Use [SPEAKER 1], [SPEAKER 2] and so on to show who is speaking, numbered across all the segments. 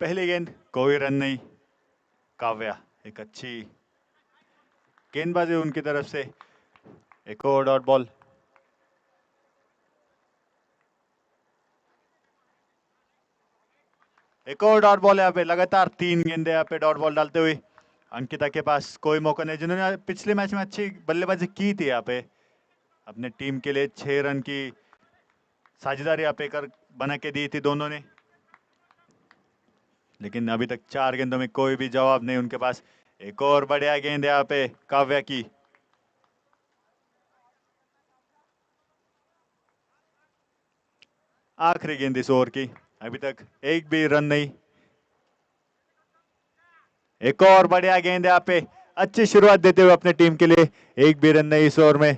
[SPEAKER 1] पहली गेंद, कोई रन नहीं। काव्या, एक अच्छी गेंदबाजी उनकी तरफ से। एक और डॉट बॉल। एक और डॉट बॉल यहाँ पे, लगातार 3 गेंदे यहाँ पे डॉट बॉल डालते हुए अंकिता के पास कोई मौका नहीं, जिन्होंने पिछले मैच में अच्छी बल्लेबाजी की थी यहाँ पे। अपने टीम के लिए 6 रन की साझेदारी यहाँ पे कर बना के दी थी दोनों ने, लेकिन अभी तक 4 गेंदों में कोई भी जवाब नहीं उनके पास। एक और बढ़िया गेंद यहाँ पे काव्या की। आखिरी गेंद इस ओवर की, अभी तक एक भी रन नहीं। एक और बढ़िया गेंद यहाँ पे, अच्छी शुरुआत देते हुए अपने टीम के लिए। एक भी रन नहीं इस ओवर में।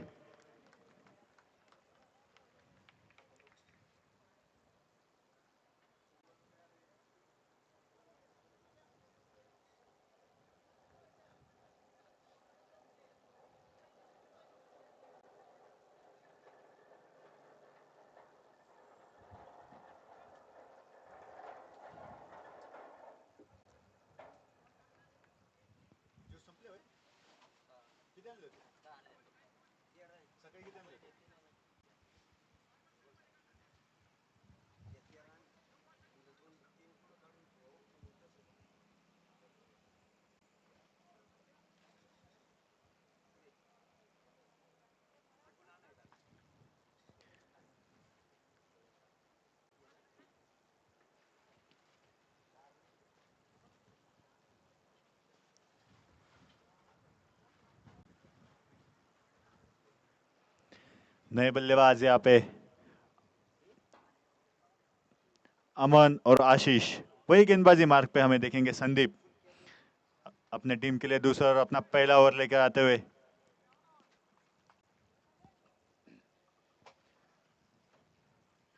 [SPEAKER 1] नए बल्लेबाज यहाँ पे अमन और आशीष। वही गेंदबाजी मार्ग पे हमें देखेंगे संदीप अपने टीम के लिए दूसरा और अपना पहला ओवर लेकर आते हुए।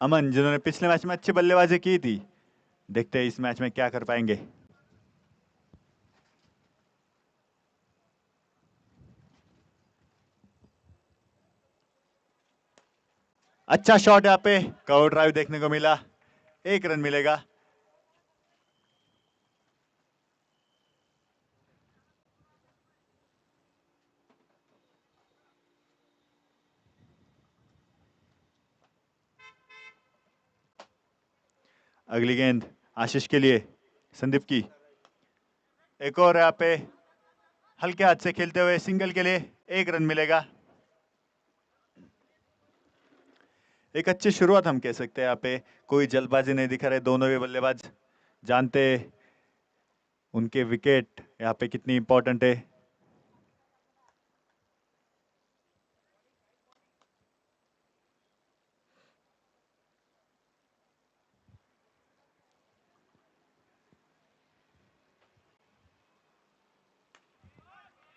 [SPEAKER 1] अमन, जिन्होंने पिछले मैच में अच्छी बल्लेबाजी की थी, देखते हैं इस मैच में क्या कर पाएंगे। अच्छा शॉट यहाँ पे, कवर ड्राइव देखने को मिला। 1 रन मिलेगा। अगली गेंद आशीष के लिए, संदीप की। एक और यहाँ पे हल्के हाथ से खेलते हुए सिंगल के लिए 1 रन मिलेगा। एक अच्छी शुरुआत हम कह सकते हैं यहाँ पे। कोई जल्दबाजी नहीं दिखा रहे दोनों भी बल्लेबाज, जानते उनके विकेट यहाँ पे कितनी इंपॉर्टेंट है।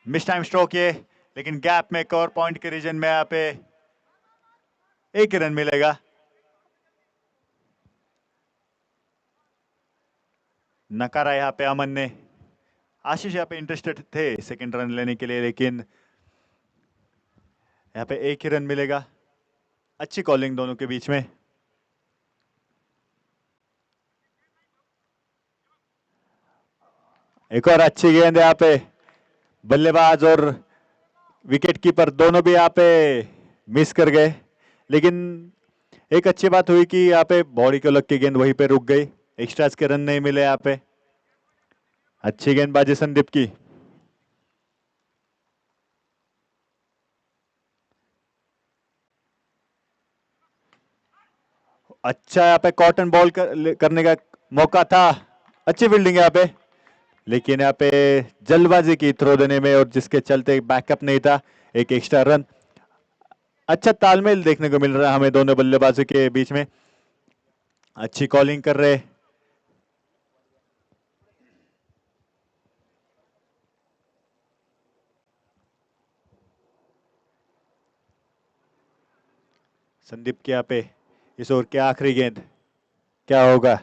[SPEAKER 1] मिस टाइम स्ट्रोक ये, लेकिन गैप में एक और पॉइंट के रीजन में यहाँ पे 1 ही रन मिलेगा। नकारा यहाँ पे अमन ने। आशीष यहाँ पे इंटरेस्टेड थे सेकंड रन लेने के लिए, लेकिन यहाँ पे 1 ही रन मिलेगा। अच्छी कॉलिंग दोनों के बीच में। एक और अच्छी गेंद यहाँ पे, बल्लेबाज और विकेट कीपर दोनों भी यहाँ पे मिस कर गए, लेकिन एक अच्छी बात हुई कि यहाँ पे बॉडी को लग के गेंद वहीं पे रुक गई। एक्स्ट्रास के रन नहीं मिले यहाँ पे। अच्छी गेंदबाजी संदीप की। अच्छा यहाँ पे कॉटन बॉल करने का मौका था। अच्छी फील्डिंग यहाँ पे, लेकिन यहाँ पे जल्दबाजी की थ्रो देने में, और जिसके चलते बैकअप नहीं था। एक एक्स्ट्रा रन। अच्छा तालमेल देखने को मिल रहा है हमें दोनों बल्लेबाजों के बीच में। अच्छी कॉलिंग कर रहे। संदीप के यहाँ पे इस ओवर के आखिरी गेंद, क्या होगा।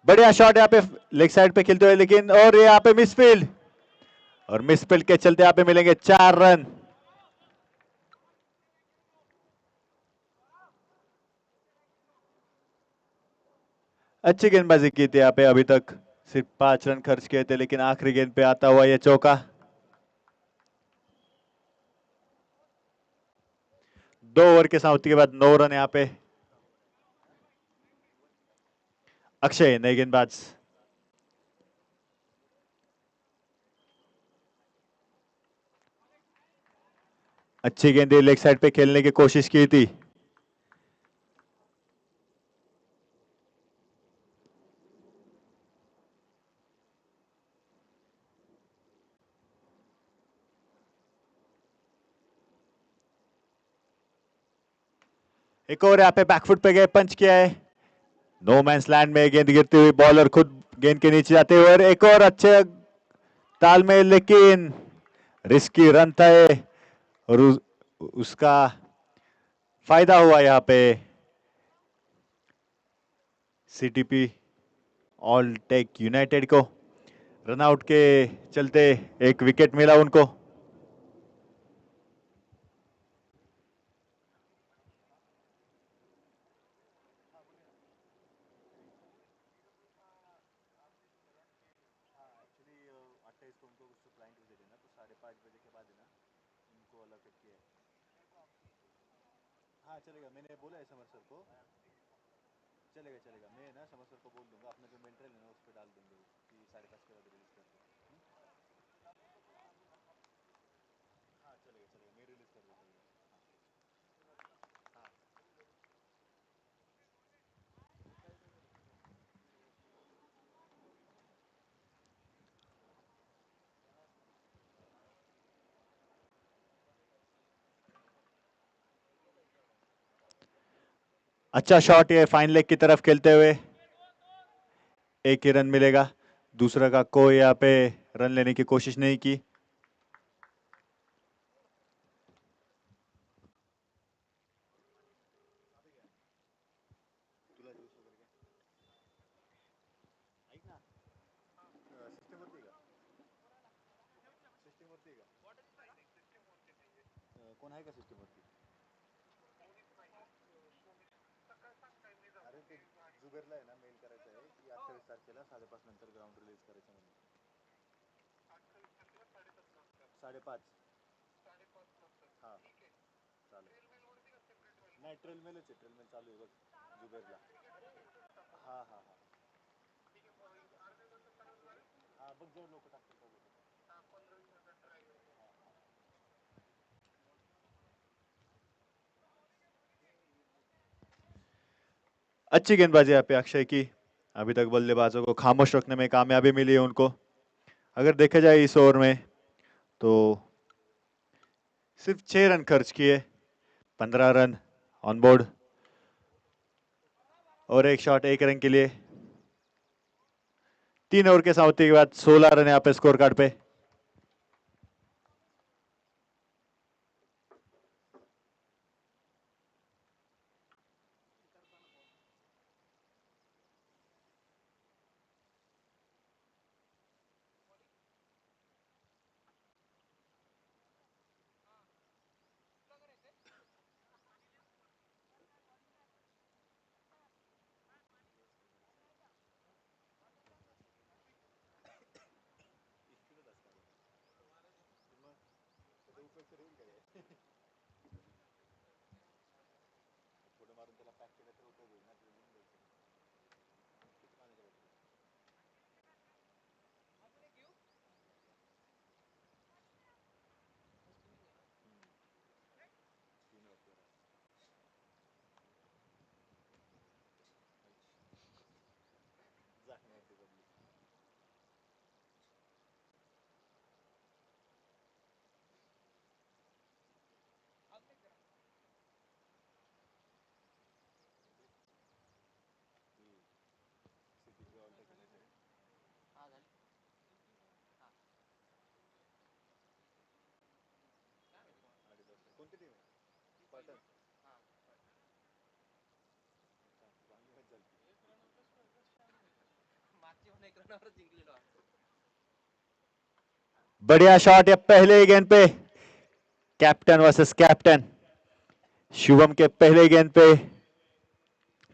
[SPEAKER 1] बढ़िया शॉट यहाँ पे लेग साइड पे खेलते हुए, लेकिन और यहाँ पे मिसफील्ड, और मिसफील्ड के चलते यहाँ पे मिलेंगे 4 रन। अच्छी गेंदबाजी की थी यहाँ पे, अभी तक सिर्फ 5 रन खर्च किए थे, लेकिन आखिरी गेंद पे आता हुआ ये चौका। 2 ओवर के समाप्ति के बाद 9 रन यहाँ पे। अक्षय नए गेंदबाज। अच्छी गेंद लेग साइड पे खेलने की कोशिश की थी। एक और यहाँ पे बैकफुट पे गए, पंच किया है। नो मैंस लैंड में गेंद गिरती हुई, बॉलर खुद गेंद के नीचे जाते हुए, और एक और अच्छे तालमेल, लेकिन रिस्की रन था ये, और उसका फायदा हुआ यहाँ पे सीटीपी ऑल टेक यूनाइटेड को। रनआउट के चलते एक विकेट मिला उनको। हाँ चलेगा, मैंने बोला है समर सर को। चलेगा चलेगा, मैं ना समर सर को बोल दूंगा, अपना जो मेंटल है ना उस पर डाल देंगे कि 5:30 के बाद रिलीज कर दो। हाँ चलेगा चलेगा, मैं रिलीज कर दूंगा। अच्छा शॉट ये फाइन लेग की तरफ खेलते हुए, एक ही रन मिलेगा। दूसरा का कोई यहाँ पे रन लेने की कोशिश नहीं की। कोण आहे का सिस्टीमवरती? अरे ते जुबेरला आहे ना मेल करायचं आहे की 28 तारखेला 5:30 नंतर ग्राउंड रिलीज करायचं म्हणून. 5:30. हा चालेल. नाही ट्रेलमेलच आहे, ट्रेलमेल चालू आहे बघ जुबेरला. हा हा हा हा बघ जेवढे लोक टाकतील तेवढे लोक. अच्छी गेंदबाजी यहाँ पे अक्षय की, अभी तक बल्लेबाजों को खामोश रखने में कामयाबी मिली है उनको। अगर देखा जाए इस ओवर में तो सिर्फ 6 रन खर्च किए, 15 रन ऑन बोर्ड, और एक शॉट 1 रन के लिए। 3 ओवर के समाप्ति के बाद 16 रन यहाँ पे स्कोर कार्ड पे। बढ़िया शॉट या पहले ही गेंद पे, कैप्टन वर्सेस कैप्टन। शुभम के पहले गेंद पे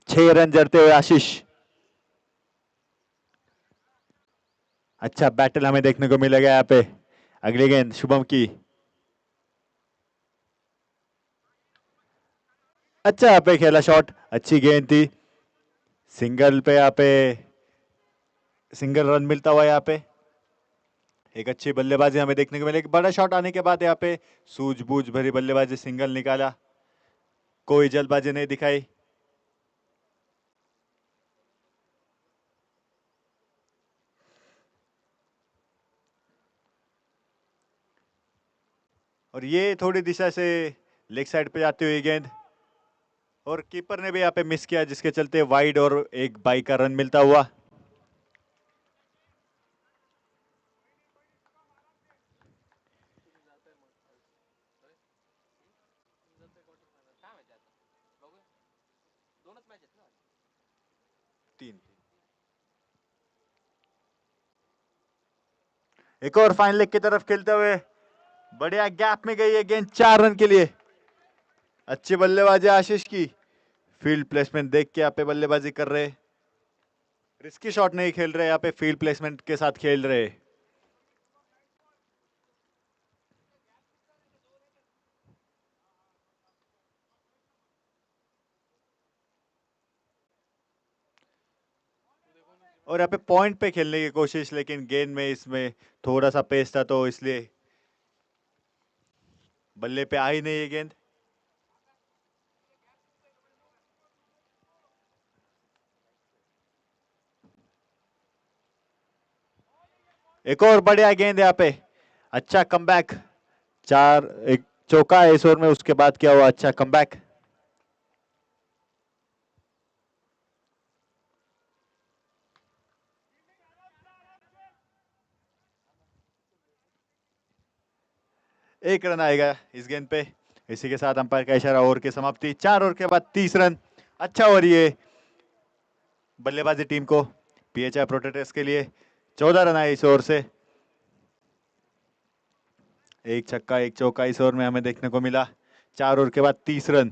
[SPEAKER 1] 6 रन जड़ते हुए आशीष। अच्छा बैटल हमें देखने को मिलेगा यहाँ पे। अगली गेंद शुभम की। अच्छा यहाँ पे खेला शॉट, अच्छी गेंद थी। सिंगल पे यहाँ पे सिंगल रन मिलता हुआ यहाँ पे। एक अच्छी बल्लेबाजी हमें देखने को मिली। एक बड़ा शॉट आने के बाद यहाँ पे सूझबूझ भरी बल्लेबाजी, सिंगल निकाला, कोई जल्दबाजी नहीं दिखाई। और ये थोड़ी दिशा से लेग साइड पे जाती हुई गेंद, और कीपर ने भी यहाँ पे मिस किया, जिसके चलते वाइड और एक बाई का रन मिलता हुआ। तीन। एक और फाइन लेग की तरफ खेलते हुए बढ़िया गैप में गई है गेंद 4 रन के लिए। अच्छी बल्लेबाजी आशीष की। फील्ड प्लेसमेंट देख के यहाँ पे बल्लेबाजी कर रहे, रिस्की शॉट नहीं खेल रहे, यहाँ पे फील्ड प्लेसमेंट के साथ खेल रहे। और यहाँ पे पॉइंट पे खेलने की कोशिश, लेकिन गेंद में इसमें थोड़ा सा पेस था, तो इसलिए बल्ले पे आई नहीं ये गेंद। एक और बढ़िया गेंद यहाँ पे, अच्छा कमबैक। 4 एक चौका है इस ओवर में, उसके बाद क्या हुआ, अच्छा कमबैक। एक रन आएगा इस गेंद पे। इसी के साथ अंपायर का इशारा, ओवर की समाप्ति। 4 ओवर के बाद 30 रन। अच्छा ओवर ये बल्लेबाजी टीम को, पीएचआई प्रोटेक्टर्स के लिए। 14 रन आए इस ओवर से। एक छक्का एक चौका इस ओवर में हमें देखने को मिला। 4 ओवर के बाद 30 रन।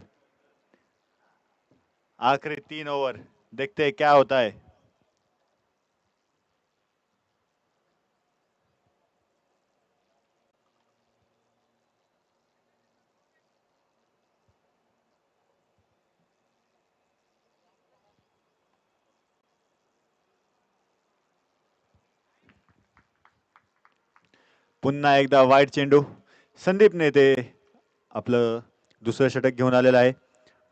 [SPEAKER 1] आखिरी 3 ओवर, देखते हैं क्या होता है। पुन्हा एकदा वाईड चेंडू, संदीप नेते आपलं दुसरं षटक घेऊन आलेलं आहे।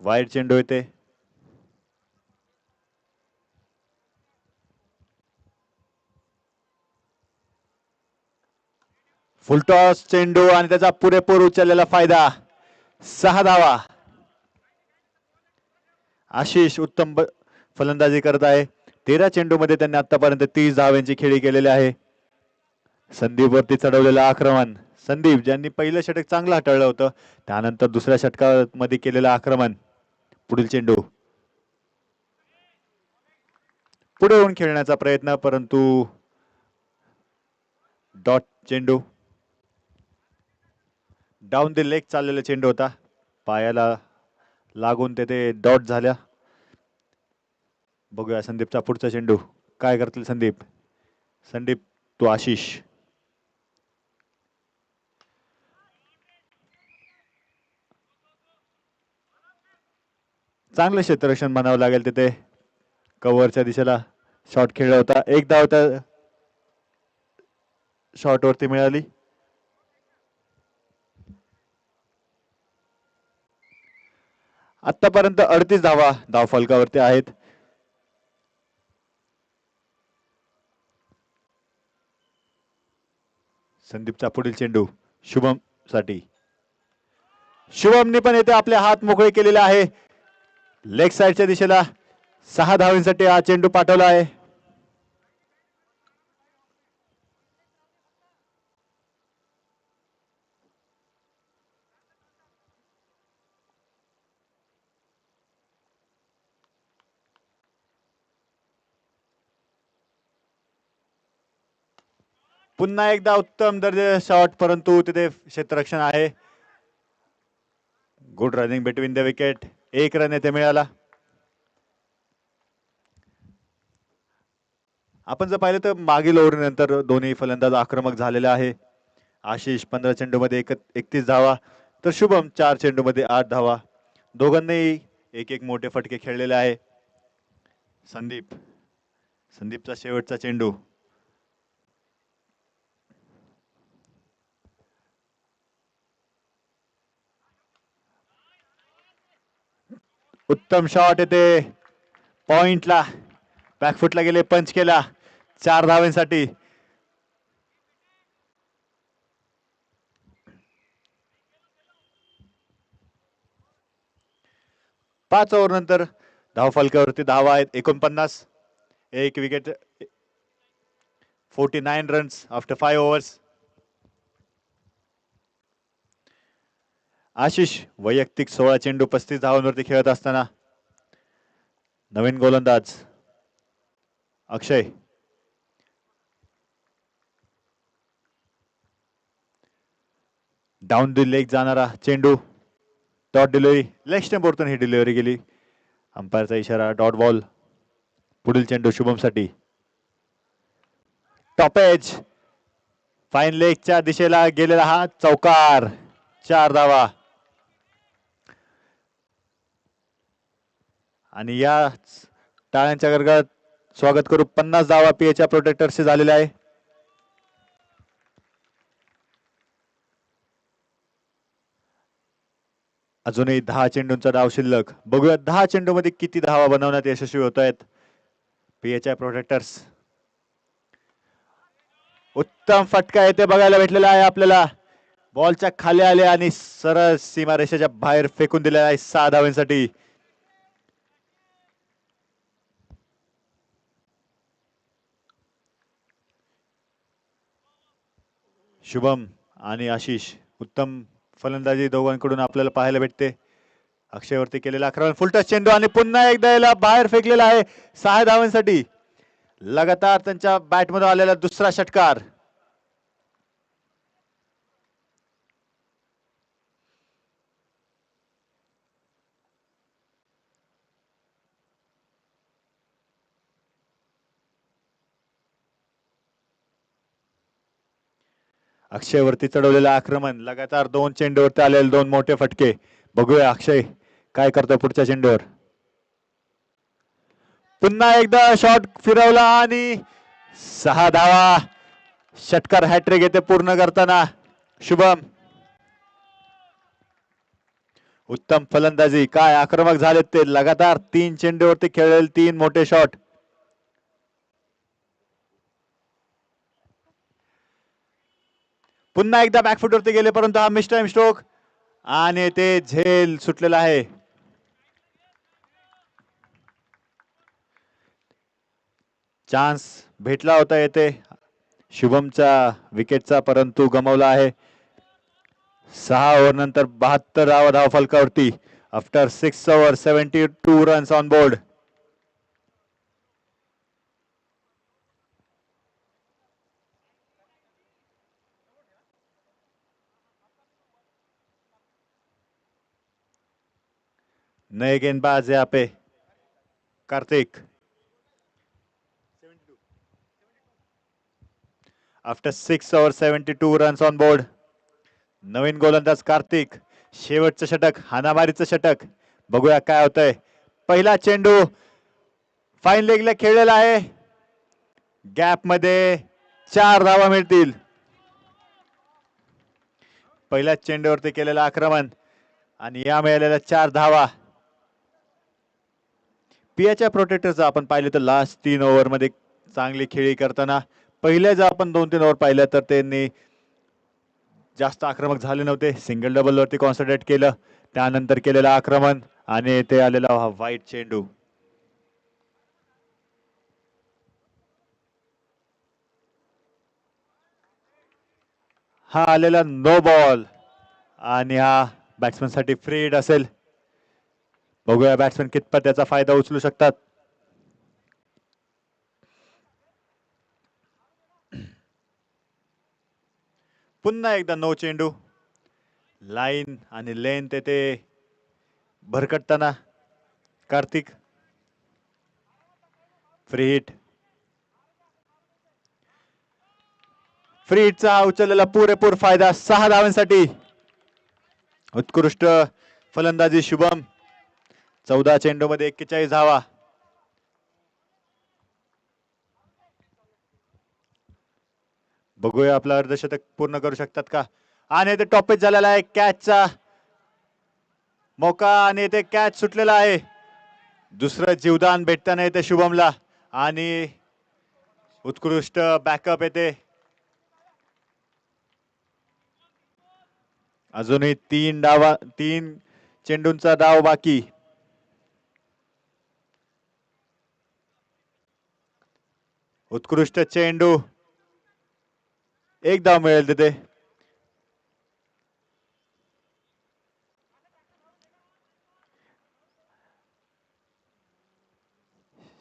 [SPEAKER 1] वाईड चेंडू येते, फुलटॉस चेंडू आणि त्याचा पुरेपूर उचललेला फायदा। 6 धावा। आशिष उत्तम फलंदाजी करत आहे। 13 चेंडू मध्ये त्यांनी आतापर्यंत 30 धावांची खेळी केलेली आहे। संदीप वरती चढवलेलं आक्रमण, संदीप ज्यांनी पहिलं षटक चांगलं हाताळलं होतं, त्यानंतर दुसऱ्या षटकामध्ये केलेलं आक्रमण। पुढील चेंडू, पुढे येऊन खेळण्याचा प्रयत्न, परंतु डॉट चेंडू, डाऊन द लेग चाललेला चेंडू होता, पायाला लागून तेथे डॉट झाल्या। बघूया संदीपचा पुढचा चेंडू काय करतील संदीप। संदीप तो आशिष, चांगलं क्षेत्ररक्षण म्हणावं लागेल तिथे। कव्हरच्या दिशेला शॉट खेळला होता, एक धाव त्या शॉट वरती मिळाली। आतापर्यंत 38 धावा धाव फलकावरती आहेत। संदीपचा पुढील चेंडू शुभम साठी। शुभमने पण येथे आपले हात मोकळे केलेले आहे। लेग साइडच्या दिशेला 6 धावांसाठी हा चेंडू पाठवला आहे। पुन्हा एकदा उत्तम दर्जाचे शॉट, परंतु तिथे क्षेत्ररक्षण आहे। Good running between the wicket, एक रन येथे मिळाला। आपण जर पाहिलं तर मागील ओव्हरनंतर दोन्ही फलंदाज आक्रमक झालेले आहे. आशिष 15 चेंडूमध्ये 31 धावा तर शुभम 4 चेंडूमध्ये 8 धावा. दोघांनाही एक एक मोठे फटके खेळलेले आहे. संदीपचा शेवटचा चेंडू. उत्तम शॉट येते पॉइंटला. बॅकफुटला गेले, पंच केला 4 धावांसाठी. 5 ओव्हर नंतर धावफलकावरती धावा आहेत 49. एक wicket, 49 runs after 5 overs. Ashish वैयक्तिक 16 चेंडू 35 धावांवरती खेळत असताना नवीन गोलंदाज अक्षय. डाऊन द लेग जाणारा चेंडू, डॉट डिलिव्हरी, लेग स्टंपवरतून ही डिलिव्हरी गेली. अंपायरचा इशारा, डॉट बॉल. पुढील चेंडू शुभमसाठी. टॉप एज, फाईन लेगच्या दिशेला गेलेला हा चौकार, 4 धावा. आणि या टाळ्यांच्या गरगळात स्वागत करू 50 धावा पीएच्या प्रोटेक्टर्सचे झालेले आहे. अजूनही 10 चेंडूंचा डाव शिल्लक. बघूया 10 चेंडू मध्ये किती धावा बनवण्यात यशस्वी होत आहेत पीएचआय प्रोटेक्टर्स. उत्तम फटका येथे बघायला भेटलेला आहे आपल्याला. बॉलच्या खाली आले आणि सरळ सीमारेषेच्या बाहेर फेकून दिलेला आहे 6 धावांसाठी. शुभम आणि आशिष उत्तम फलंदाजी दोघांकडून आपल्याला पाहायला भेटते. अक्षयवरती केलेला आक्रमण, फुलटच चेंडू आणि पुन्हा एकदा याला बाहेर फेकलेला आहे 6 धावांसाठी. लगातार त्यांच्या बॅटमध्ये आलेला दुसरा षटकार. अक्षयवरती चढवलेलं आक्रमण, लगातार 2 चेंडूवरती आलेले 2 मोठे फटके. बघूया अक्षय काय करतो पुढच्या चेंडूवर. पुन्हा एकदा शॉट फिरवला आणि 6 धावा. षटकार हॅट्रिक येते पूर्ण करताना शुभम. उत्तम फलंदाजी, काय आक्रमक झालेत ते. लगातार 3 चेंडूवरती खेळलेले 3 मोठे शॉट. पुन्हा एकदा बॅकफुटवरती गेले परंतु हा मिस टाइम स्ट्रोक आणि ते झेल सुटलेला आहे. चान्स भेटला होता येथे शुभमच्या विकेटचा परंतु गमावला आहे. 6 ओव्हर नंतर 72 धाव फलकावरती. After 6 over 72 runs on board. नए गेंदबाज यहाँ पे Karthik. After 6 over 72 runs on board. नवीन गोलंदाज कार्तिक. शेवटचं षटक, हानामारीचं षटक. बघूया काय होतंय. पहिला चेंडू फाईन लेगला खेळलेला आहे. गॅप मध्ये 4 धावा मिळतील. पहिल्या चेंडूवरती केलेलं आक्रमण आणि या मिळालेल्या 4 धावा. पीएचआय प्रोटेक्टरचं आपण पाहिलं तर लास्ट 3 ओव्हर मध्ये चांगली खेळी करताना, पहिले जर आपण 2-3 ओव्हर पाहिलं तर त्यांनी जास्त आक्रमक झाले नव्हते. सिंगल डबल वरती कॉन्सन्ट्रेट केलं, त्यानंतर केलेलं आक्रमण आणि ते आलेला व्हाईट चेंडू. हा आलेला नो बॉल आणि हा बॅट्समन साठी फ्री हिट असेल. बघूया बॅट्समन कितपत त्याचा फायदा उचलू शकतात. पुन्हा एकदा नो चेंडू. लाईन आणि लेंथ येते भरकटताना. Karthik free hit. फ्री हिटचा हा उचललेला पुरेपूर फायदा 6 धावांसाठी. उत्कृष्ट फलंदाजी शुभम. 14 चेंडू मध्ये 41 धावा. बघूया आपलं अर्धशतक पूर्ण करू शकतात का. आणि ते टॉपिक झालेला आहे कॅचचा मौका आणि ते कॅच सुटलेला आहे. दुसरं जीवदान भेटताना येते शुभमला आणि उत्कृष्ट बॅकअप येते. अजूनही 3 चेंडूंचा डाव बाकी. उत्कृष्ट चेंडू. एक धाव मिळेल तिथे.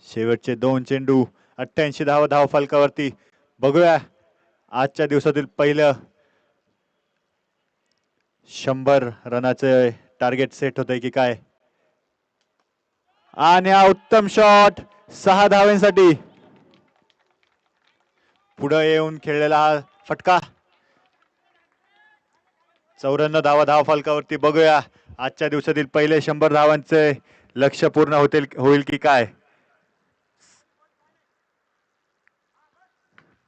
[SPEAKER 1] शेवटचे 2 चेंडू 88 धाव फलकावरती. बघूया आजच्या दिवसातील पहिलं 100 रनाचे टार्गेट सेट होतंय की काय. आणि हा उत्तम शॉट 6 धावांसाठी. पुढे येऊन खेळलेला हा फटका. 94 धाव फलकावरती. बघूया आजच्या दिवसातील पहिले 100 धावांचे लक्ष्य पूर्ण होईल की काय.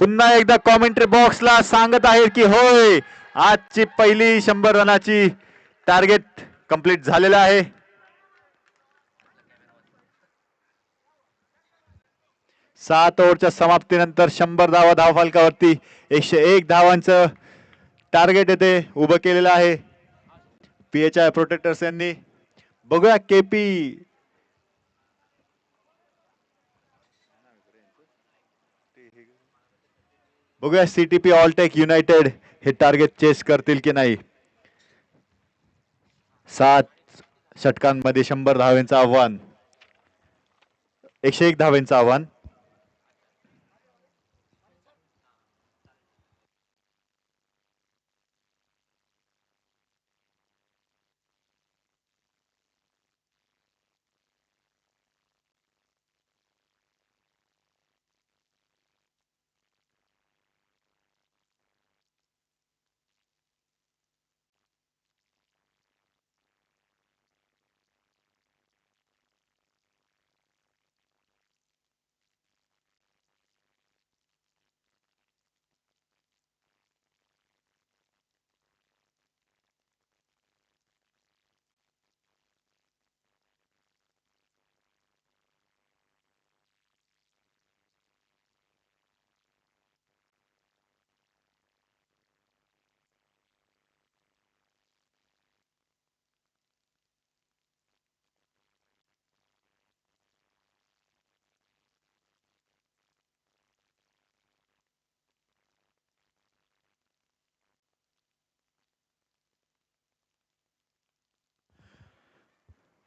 [SPEAKER 1] पुन्हा एकदा कॉमेंट्री बॉक्सला सांगत आहे की होय आजची पहिली 100 रनाची टार्गेट कंप्लीट झालेलं आहे. 7 ओव्हरच्या समाप्तीनंतर 100 धाव फलकावरती 101 धावांचं टार्गेट येथे उभं केलेलं आहे PHI प्रोटेक्टर्स यांनी. बघूया केपी बघूया CTP ऑलटेक युनायटेड हे टार्गेट चेस करतील की नाही. 7 षटकांमध्ये 100 धावांचं आव्हान. 101 धावांचं आव्हान.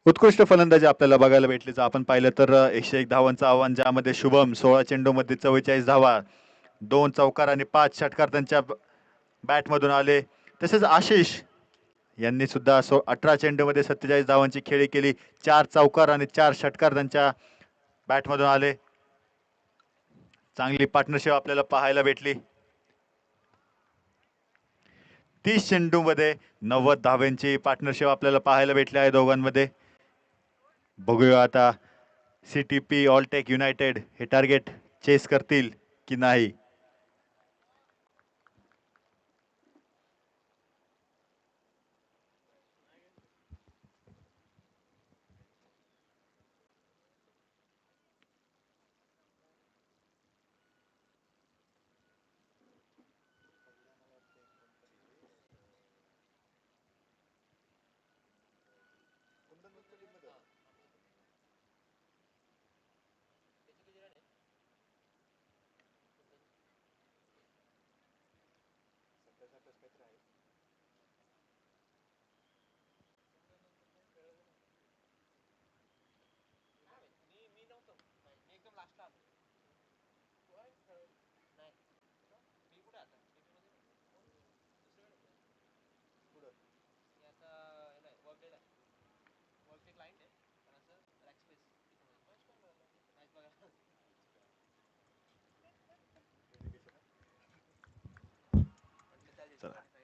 [SPEAKER 1] उत्कृष्ट फलंदाजी आपल्याला बघायला भेटली. आपण पाहिलं तर 101 धावांचं आव्हान ज्यामध्ये शुभम 16 चेंडू मध्ये 44 धावा, 2 चौकार आणि 5 षटकार त्यांच्या बॅट मधून आले. तसेच आशिष यांनी सुद्धा 18 चेंडू मध्ये 47 धावांची खेळी केली. 4 चौकार आणि 4 षटकार त्यांच्या बॅट मधून आले. चांगली पार्टनरशिप आपल्याला पाहायला भेटली. 30 चेंडू मध्ये 90 धावांची पार्टनरशिप आपल्याला पाहायला भेटली आहे दोघांमध्ये. बघूया आता CTP ऑलटेक युनायटेड हे टार्गेट चेस करतील की नाही.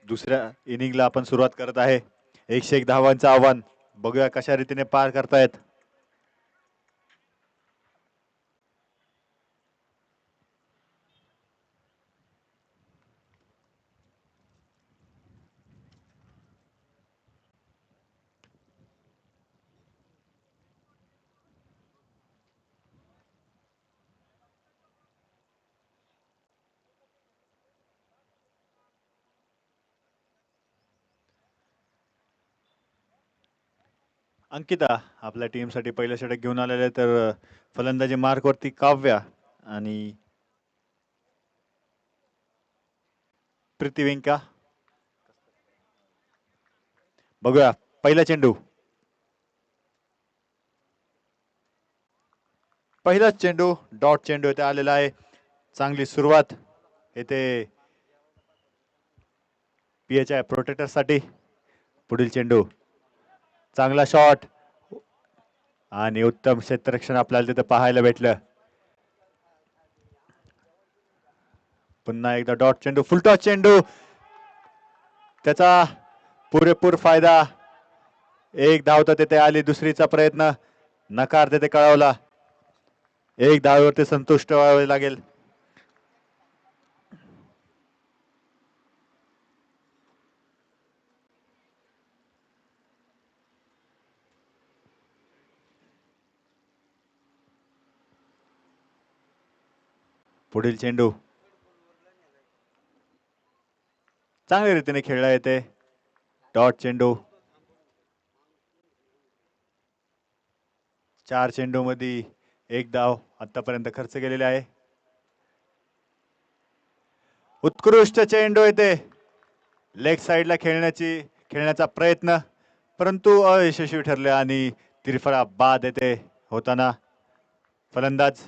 [SPEAKER 1] दुसऱ्या इनिंगला आपण सुरुवात करत आहे. 101 धावांचं आव्हान बघूया कशा रीतीने पार करतायत. अंकिता आपल्या टीमसाठी पहिलं षटक घेऊन आलेले, तर फलंदाजी मार्कवरती काव्या आणि प्रीतिविंका. बघूया पहिला चेंडू. पहिला चेंडू डॉट चेंडू इथे आलेला आहे. चांगली सुरुवात येथे PHI प्रोटेक्टर साठी. पुढील चेंडू चांगला शॉट आणि उत्तम क्षेत्ररक्षण आपल्याला तिथे पाहायला भेटलं. पुन्हा एकदा डॉट चेंडू, फुलटॉस चेंडू, त्याचा पुरेपूर फायदा. एक धाव तर तिथे आली. दुसरीचा प्रयत्न नकार तिथे कळवला. एक धावेवरती संतुष्ट व्हावे लागेल. पुढील चेंडू चांगल्या रीतीने खेळला येते. डॉट चेंडू. 4 चेंडू मध्ये 1 धाव आतापर्यंत खर्च केलेले आहे. उत्कृष्ट चेंडू येते. लेग साइडला खेळण्याचा प्रयत्न, परंतु अयशस्वी ठरले आणि तिरफळा बाद येते होताना. फलंदाज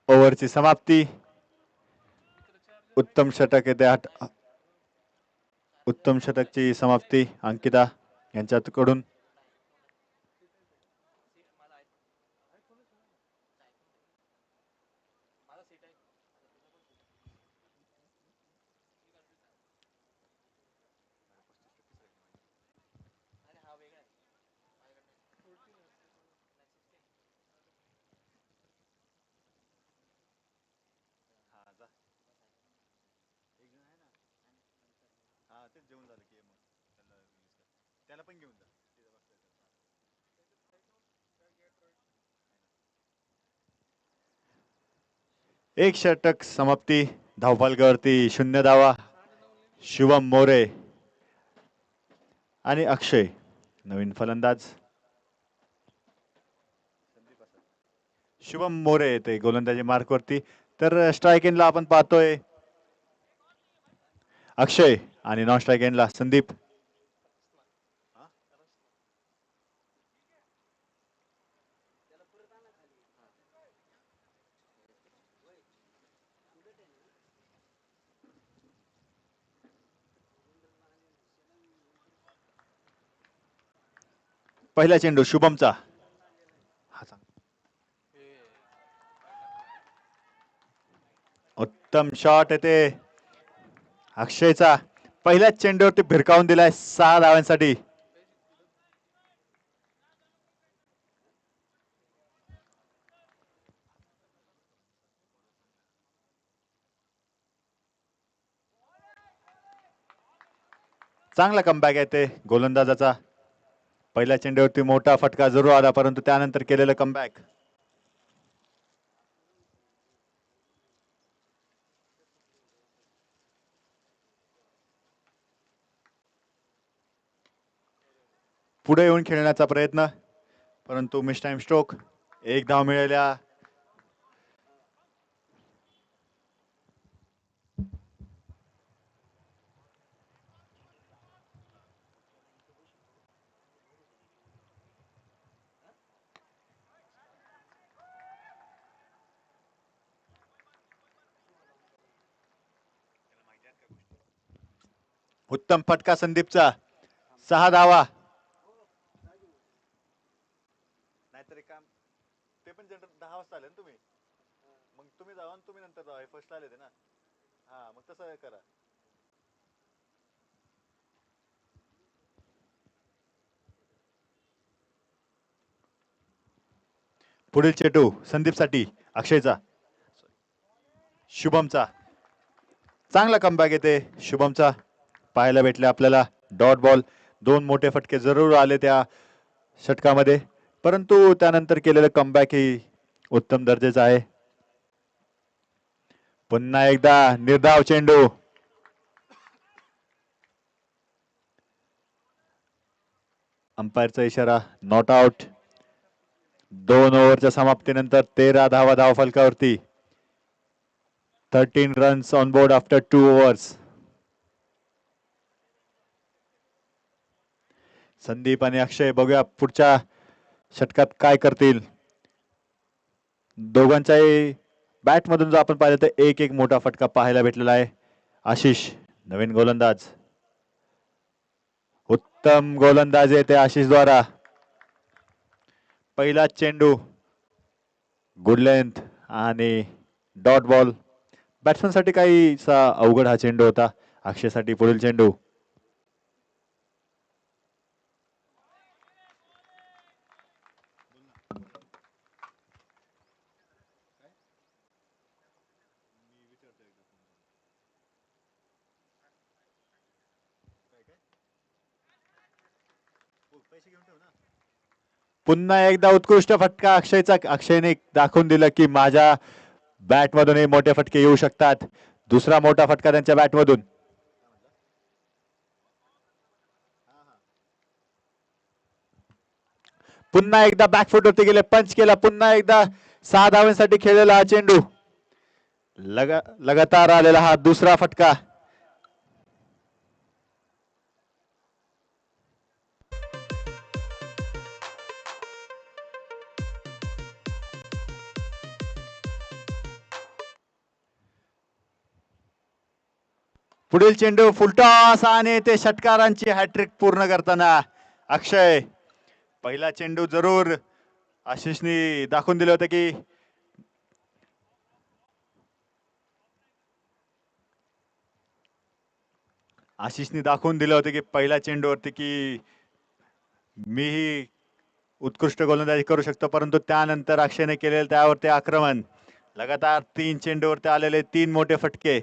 [SPEAKER 1] ओव्हरची समाप्ती. उत्तम षटक येते. उत्तम षटकची समाप्ती अंकिता यांच्याकडून. एक षटक समाप्ती. धावफलकावरती 0 धावा. शुभम मोरे आणि अक्षय नवीन फलंदाज. शुभम मोरे येते गोलंदाजी मार्कवरती. तर स्ट्राईक एंडला आपण पाहतोय अक्षय आणि नॉन स्ट्राईक एंडला संदीप. पहिला चेंडू शुभमचा. उत्तम शॉट येते अक्षयचा. पहिल्याच चेंडूवरती भिरकावून दिलाय 6 धावांसाठी. चांगला कमबॅक येते गोलंदाजाचा. पहिल्या चेंडूवरती मोठा फटका जरूर आला, परंतु त्यानंतर केलेलं कमबॅक. पुढे येऊन खेळण्याचा प्रयत्न, परंतु मिस टाइम स्ट्रोक. 1 धाव मिळाल्या. उत्तम फटका संदीपचा. 6 धावा. नाहीतर एक काम, ते पण जनरल 10 वाजता आले ना तुम्ही, मग तुम्ही जावा आणि तुम्ही नंतर जावा. फर्स्ट आले ते ना. हा मग तसं करा. पुढील चेंडू संदीपसाठी. अक्षयचा, शुभमचा. चांगला कमबॅक येते शुभमचा. पाहायला भेटले आपल्याला डॉट बॉल. 2 मोठे फटके जरूर आले त्या षटकामध्ये, परंतु त्यानंतर केलेलं कमबॅक ही उत्तम दर्जाचं आहे. पुन्हा एकदा निर्धाव चेंडू. अंपायरचा इशारा नॉट आउट. 2 ओव्हरच्या समाप्तीनंतर 13 धावा धावफलकावरती. 13 runs on board after 2 overs. Sandeep आणि अक्षय बघूया पुढच्या षटकात काय करतील. दोघांच्याही बॅट मधून जर आपण पाहिलं तर एक एक मोठा फटका पाहायला भेटलेला आहे. आशिष नवीन गोलंदाज. उत्तम गोलंदाज येते आशिष द्वारा. पहिला चेंडू गुड लेंथ आणि डॉट बॉल. बॅट्समन साठी काहीसा अवघड हा चेंडू होता. अक्षयसाठी पुढील चेंडू. पुन्हा एकदा उत्कृष्ट फटका अक्षयचा. अक्षयने दाखवून दिलं की माझ्या बॅट मधूनही मोठे फटके येऊ शकतात. दुसरा मोठा फटका त्यांच्या बॅट मधून. पुन्हा एकदा बॅकफुट वरती गेले, पंच केला. पुन्हा एकदा 6 धावांसाठी खेळलेला हा चेंडू. लगातार आलेला हा दुसरा फटका. पुढील चेंडू फुलटॉस आणि ते षटकारांची हॅट्रिक पूर्ण करताना अक्षय. पहिला चेंडू जरूर आशिषनी दाखवून दिलं होतं की पहिल्या चेंडूवरती की मीही उत्कृष्ट गोलंदाजी करू शकतो, परंतु त्यानंतर अक्षयने केलेलं त्यावरती आक्रमण. लगातार 3 चेंडूवरती आलेले 3 मोठे फटके.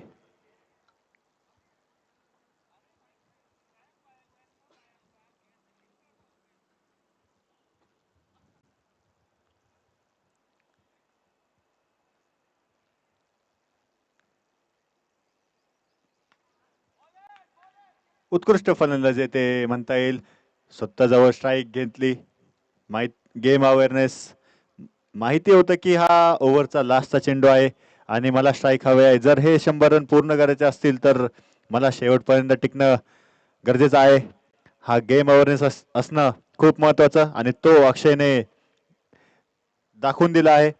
[SPEAKER 1] उत्कृष्ट फलंदाज ते म्हणता येईल. स्वतःजवळ स्ट्राईक घेतली. Game awareness. माहिती होतं की हा ओव्हरचा लास्टचा चेंडू आहे आणि मला स्ट्राईक हवे आहे. जर हे 100 रन पूर्ण करायचे असतील तर मला शेवटपर्यंत टिकणं गरजेचं आहे. हा गेम अवेअरनेस असणं खूप महत्वाचं आणि तो अक्षयने दाखवून दिला आहे.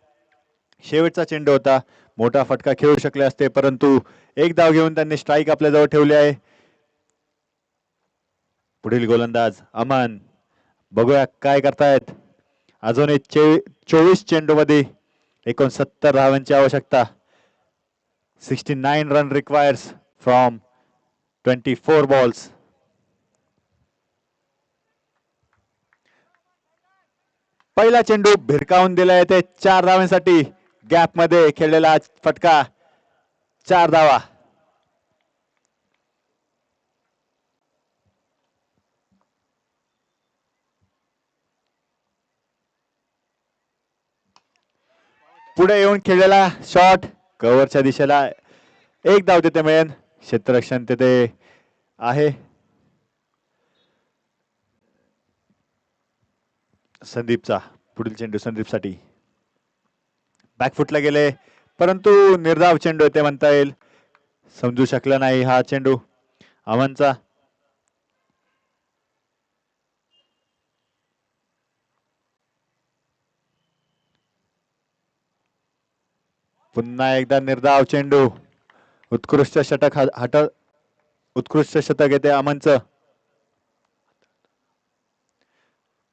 [SPEAKER 1] शेवटचा चेंडू होता. मोठा फटका खेळू शकले असते, परंतु एक धाव घेऊन त्यांनी स्ट्राईक आपल्याजवळ ठेवली आहे. पुढील गोलंदाज अमन. बघूया काय करतायत. अजून 24 चेंडू मध्ये 69 धावांची आवश्यकता. 69 रन रिक्वायर्स फ्रॉम 24 बॉल्स. पहिला चेंडू भिरकावून दिला येते 4 धावांसाठी. गॅप मध्ये खेळलेला फटका. 4 धावा. पुढे येऊन खेळलेला शॉट कव्हरच्या दिशेला. एक धाव तिथे मिळेल. क्षेत्ररक्षण तिथे आहे. संदीपचा पुढील चेंडू संदीपसाठी. बॅकफुटला गेले, परंतु निर्धाव चेंडू ते म्हणता येईल. समजू शकला नाही हा चेंडू अमनचा. पुन्हा एकदा निर्धाव चेंडू. उत्कृष्ट षटक उत्कृष्ट शतक येते अमनचं.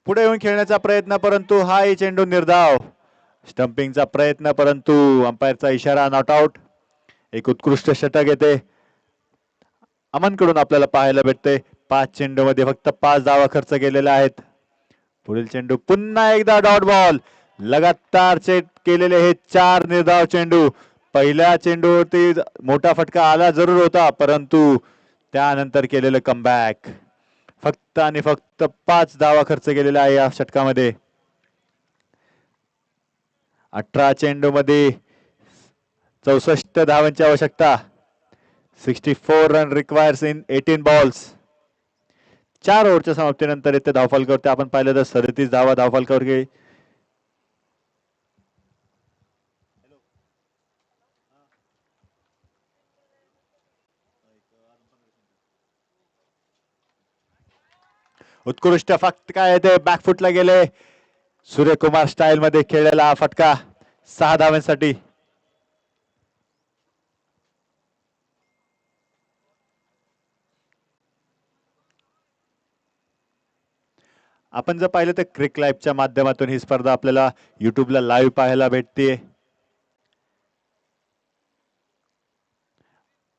[SPEAKER 1] पुढे येऊन खेळण्याचा प्रयत्न परंतु हाही चेंडू निर्धाव. स्टंपिंगचा प्रयत्न परंतु अंपायरचा इशारा, नॉट आउट. एक उत्कृष्ट षटक येते अमनकडून आपल्याला पाहायला भेटते. 5 चेंडूमध्ये फक्त 5 धावा खर्च केलेल्या आहेत. पुढील चेंडू पुन्हा एकदा डॉट बॉल. लगातार सेट केलेले हे 4 निर्धाव चेंडू. पहिल्या चेंडूवरती मोठा फटका आला जरूर होता परंतु त्यानंतर केलेलं कमबॅक. फक्त आणि फक्त 5 धावा खर्च केलेल्या आहे या षटकामध्ये. 18 चेंडू मध्ये 64 धावांची आवश्यकता. 64 रन रिक्वायर्स इन 18 बॉल्स. 4 ओव्हरच्या समाप्तीनंतर इथे धावफलकावरती आपण पाहिलं तर 37 धावा धावफलकावर गेली. उत्कृष्ट फटका येते, बॅकफुटला गेले. सूर्यकुमार स्टाईल मध्ये खेळलेला हा फटका 6 धावांसाठी. आपण जर पाहिलं तर क्रिक लाईव्हच्या माध्यमातून ही स्पर्धा आपल्याला युट्यूबला लाईव्ह पाहायला भेटते.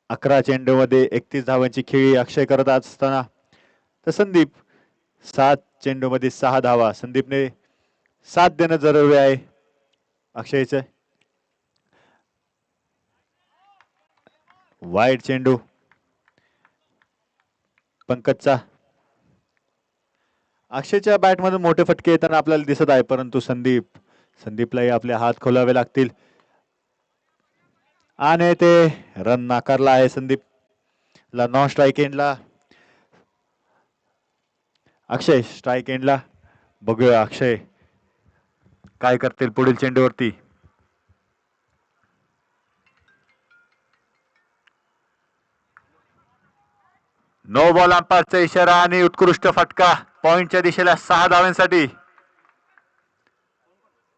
[SPEAKER 1] 11 चेंडू मध्ये 31 धावांची खेळी अक्षय करत असताना तर संदीप 7 चेंडू मध्ये 6 धावा. संदीपने साथ देणं जरुरी आहे अक्षयचं. वाईड चेंडू पंकजचा. अक्षयच्या बॅटमधून मोठे फटके येताना आपल्याला दिसत आहे परंतु संदीपलाही आपले हात खोलावे लागतील. आणि ते रन नाकारला आहे संदीपला. नॉन स्ट्राईक एंडला अक्षय स्ट्राईक एंडला. बघूया अक्षय काय करतील पुढील चेंडूवरती. नो बॉल अंपायरचा इशारा आणि उत्कृष्ट फटका पॉइंटच्या दिशेला 6 धावांसाठी.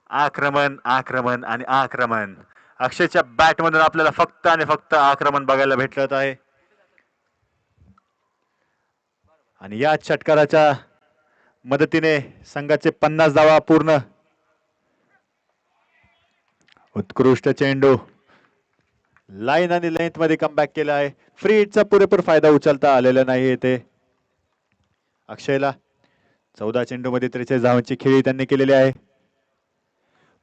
[SPEAKER 1] आक्रमण आक्रमण आणि आक्रमण. अक्षयच्या बॅटमधून आपल्याला फक्त आणि फक्त आक्रमण बघायला भेटत आहे. आणि या षटकाराच्या मदतीने संघाचे 50 धावा पूर्ण. उत्कृष्ट चेंडू लाईन आणि लेंथ मध्ये कमबॅक केला आहे. फ्री हिटचा पुरेपूर फायदा उचलता आलेला नाही येथे अक्षयला. 14 चेंडू मध्ये 43 धावांची खेळी त्यांनी केलेली आहे.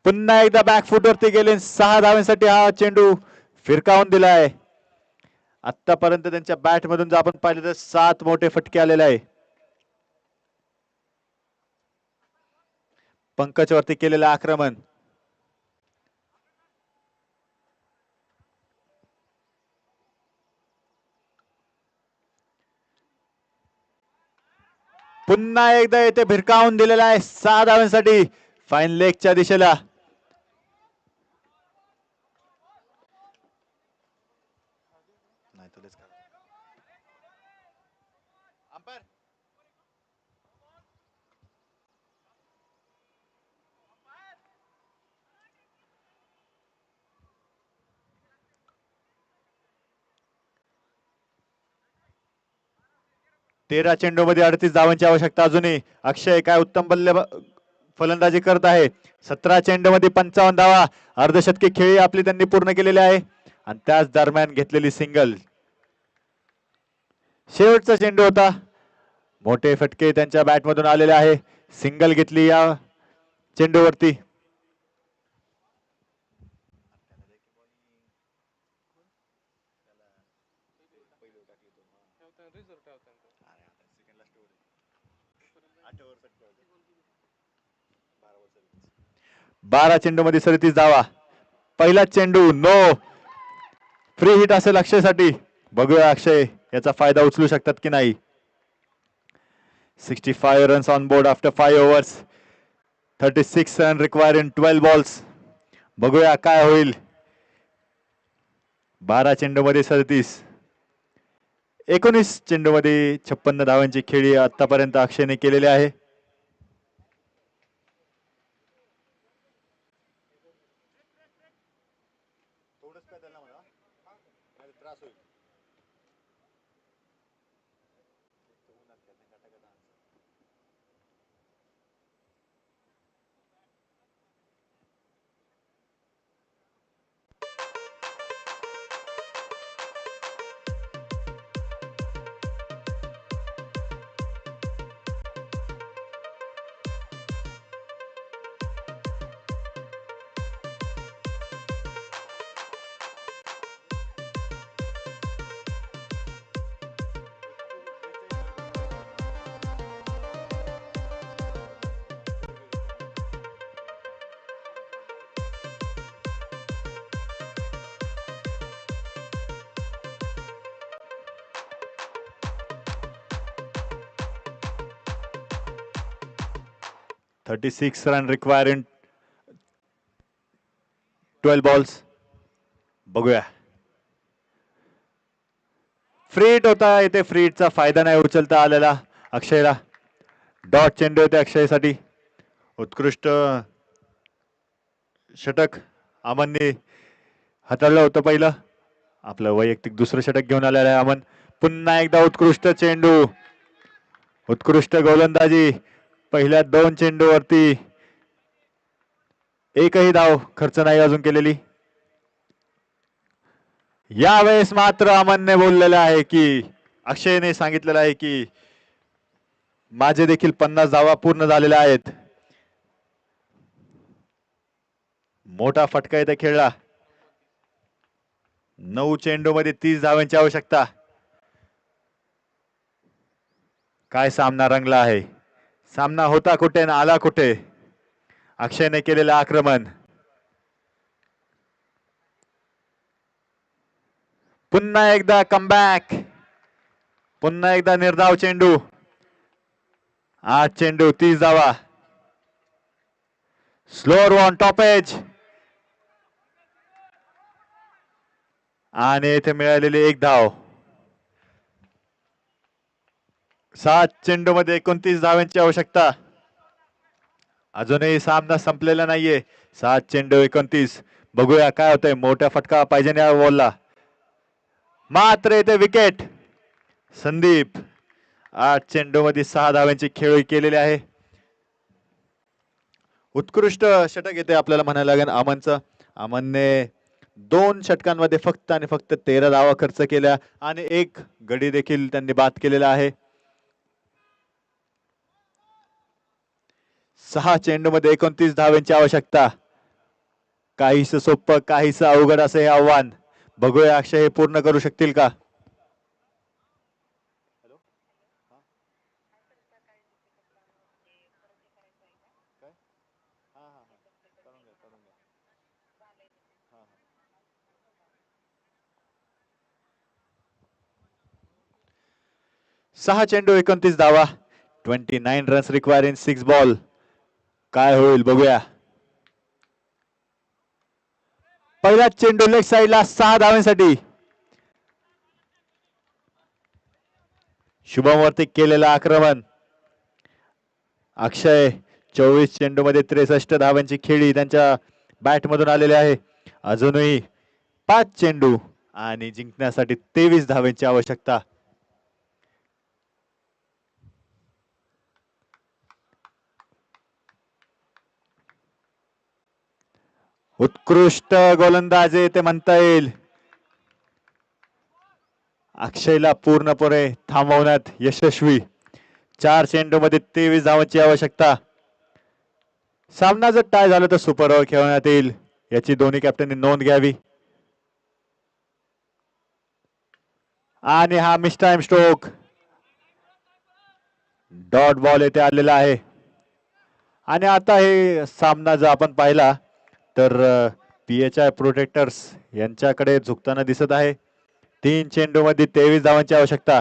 [SPEAKER 1] पुन्हा एकदा बॅकफुटवरती गेले. 6 धावांसाठी हा चेंडू फिरकावून दिला आहे. आतापर्यंत त्यांच्या बॅटमधून जर आपण पाहिलं तर 7 मोठे फटके आलेले आहे. पंकजवरती केलेलं आक्रमण. पुन्हा एकदा येथे भिरकावून दिलेला आहे 6 धावांसाठी फाईन लेगच्या दिशेला. अंपायर 13 चेंडू मध्ये 38 धावांची आवश्यकता अजूनही. अक्षय काय उत्तम फलंदाजी करत आहे. 17 चेंडू मध्ये 55 धावा. अर्धशतकी खेळी आपली त्यांनी पूर्ण केलेली आहे आणि त्याच दरम्यान घेतलेली सिंगल. शेवटचा चेंडू होता. मोठे फटके त्यांच्या बॅटमधून आलेले आहे. सिंगल घेतली या चेंडूवरती. बारा चेंडू मध्ये 37 धावा. पहिला चेंडू नो. फ्री हिट असेल अक्षयसाठी. बघूया अक्षय याचा फायदा उचलू शकतात की नाही. 65 runs on board after 5 overs. 36 run require in 12 balls. बघूया काय होईल. 12 चेंडू मध्ये 37. 19 चेंडू मध्ये 56 धावांची खेळी आतापर्यंत अक्षयने केलेली आहे. 36 रन रिक्वायर इन 12 बॉल्स. बघूया. फ्रीट होता, इथे फ्रीटचा फायदा नाही उचलता आलेला अक्षयला. डॉट चेंडू होते अक्षयसाठी. उत्कृष्ट षटक अमनने हाताळलं होतं पहिलं. आपलं वैयक्तिक दुसरं षटक घेऊन आलेलं आहे अमन. पुन्हा एकदा उत्कृष्ट चेंडू, उत्कृष्ट गोलंदाजी. पहिल्या 2 चेंडूवरती एकही धाव खर्च नाही अजून केलेली. यावेळेस मात्र अमनने बोललेलं आहे की, अक्षयने सांगितलेलं आहे की माझे देखील 50 धावा पूर्ण झालेल्या आहेत. मोठा फटका इथे खेळला. 9 चेंडू मध्ये 30 धावांची आवश्यकता. काय सामना रंगला आहे. सामना होता कुठे ना आला कुठे. अक्षयने केलेलं आक्रमण. पुन्हा एकदा कमबॅक. पुन्हा एकदा निर्धाव चेंडू. 8 चेंडू 30 धावा. Slower on top edge. आणि इथे मिळालेली 1 धाव. 7 चेंडू मध्ये 29 धावांची आवश्यकता. अजूनही सामना संपलेला नाहीये. 7 चेंडू 29. बघूया काय होतंय. मोठा फटका पाहिजे या बॉलला. मात्र इथे विकेट. संदीप 8 चेंडू मध्ये 6 धावांची खेळी केलेली आहे. उत्कृष्ट षटक येते आपल्याला म्हणायला लागेल अमनचं. अमनने 2 षटकांमध्ये फक्त आणि फक्त 13 धावा खर्च केल्या आणि 1 गडी देखील त्यांनी बाद केलेला आहे. 6 चेंडू मध्ये 29 धावांची आवश्यकता. काहीस सोपं काहीस अवघड असे हे आव्हान. बघूया अक्षय हे पूर्ण करू शकतील का. सहा चेंडू 29 धावा. 29 रन्स रिक्वायर इन 6 बॉल. काय होईल बघूया. पहिला चेंडू लेग साइडला 6 धावांसाठी. शुभम वरती केलेलं आक्रमण. अक्षय 24 चेंडू मध्ये 63 धावांची खेळी त्यांच्या बॅट मधून आलेले आहे. अजूनही 5 चेंडू आणि जिंकण्यासाठी 23 धावांची आवश्यकता. उत्कृष्ट गोलंदाजी ते म्हणता येईल. अक्षयला पूर्णपणे थांबवण्यात यशस्वी. 4 चेंडू मध्ये 23 धावांची आवश्यकता. सामना जर टाय झाला तर सुपर ओव्हर खेळवण्यात येईल याची दोन्ही कॅप्टननी नोंद घ्यावी. आणि हा miss time stroke. Dot ball येथे आलेला आहे. आणि आता हे सामना जर आपण पाहिला तर PHI प्रोटेक्टर्स यांच्याकडे झुकताना दिसत आहे. 3 चेंडू मध्ये 23 धावांची आवश्यकता.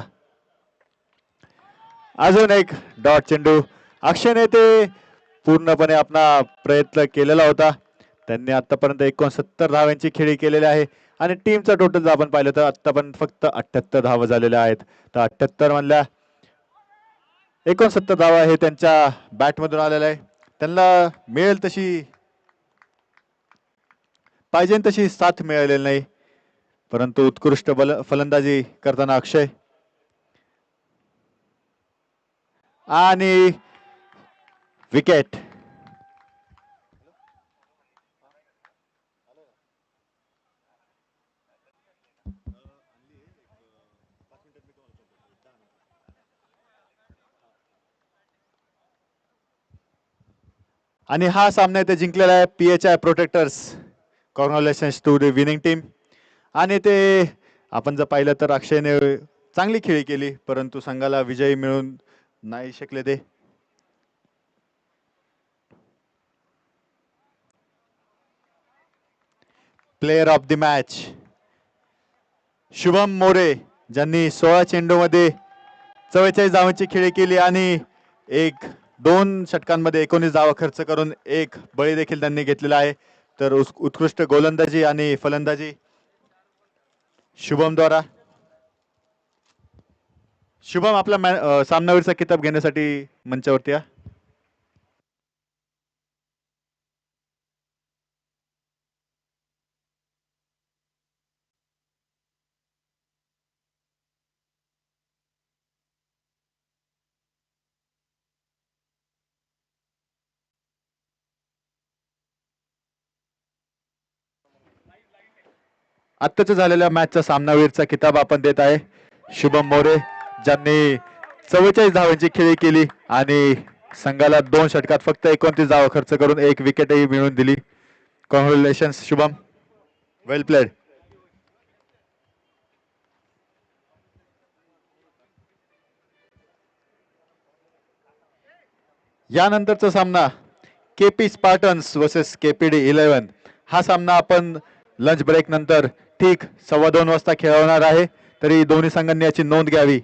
[SPEAKER 1] अजून एक डॉट चेंडू. अक्षयने ते पूर्णपणे आपला प्रयत्न केलेला होता. त्यांनी आतापर्यंत 69 धावांची खेळी केलेली आहे आणि टीमचा टोटल जर आपण पाहिलं तर आतापर्यंत फक्त 78 धावा झालेल्या आहेत. तर 78 मधल्या 69 धावा हे त्यांच्या बॅट मधून आलेला आहे. त्यांना मिळेल तशी पाहिजे तशी साथ मिळालेली नाही. परंतु उत्कृष्ट फलंदाजी करताना अक्षय. आणि विकेट. आणि हा सामना इथे जिंकलेला आहे PHI protectors. Congratulations to the winning team. आणि ते आपण जर पाहिलं तर अक्षयने चांगली खेळी केली परंतु संघाला विजय मिळून नाही शकले ते. Player of the match Shubham More ज्यांनी 16 चेंडू मध्ये 44 धावांची खेळी केली आणि 1 2 षटकांमध्ये 19 धावा खर्च करून एक बळी देखील त्यांनी घेतलेला आहे. तर उत्कृष्ट गोलंदाजी आणि फलंदाजी शुभम द्वारा. शुभम आपला सामनावीरचा किताब घेण्यासाठी मंचावरती या. आत्ताच झालेल्या मॅचचा सामनावीरचा किताब आपण देत आहे शुभम मोरे, ज्यांनी 44 धावांची खेळी केली आणि संघाला 2 षटकात फक्त 29 धावा खर्च करून एक विकेटही मिळवून दिली. कॉंग्रॅच्युलेशन्स शुभम, वेल प्लेड. यानंतरचा सामना केपी स्पार्टन्स वर्सेस केपीडी 11. हा सामना आपण लंच ब्रेक नंतर ठीक 2:15 वाजता खेळवणार आहे. तरी दोन्ही संघांनी याची नोंद घ्यावी.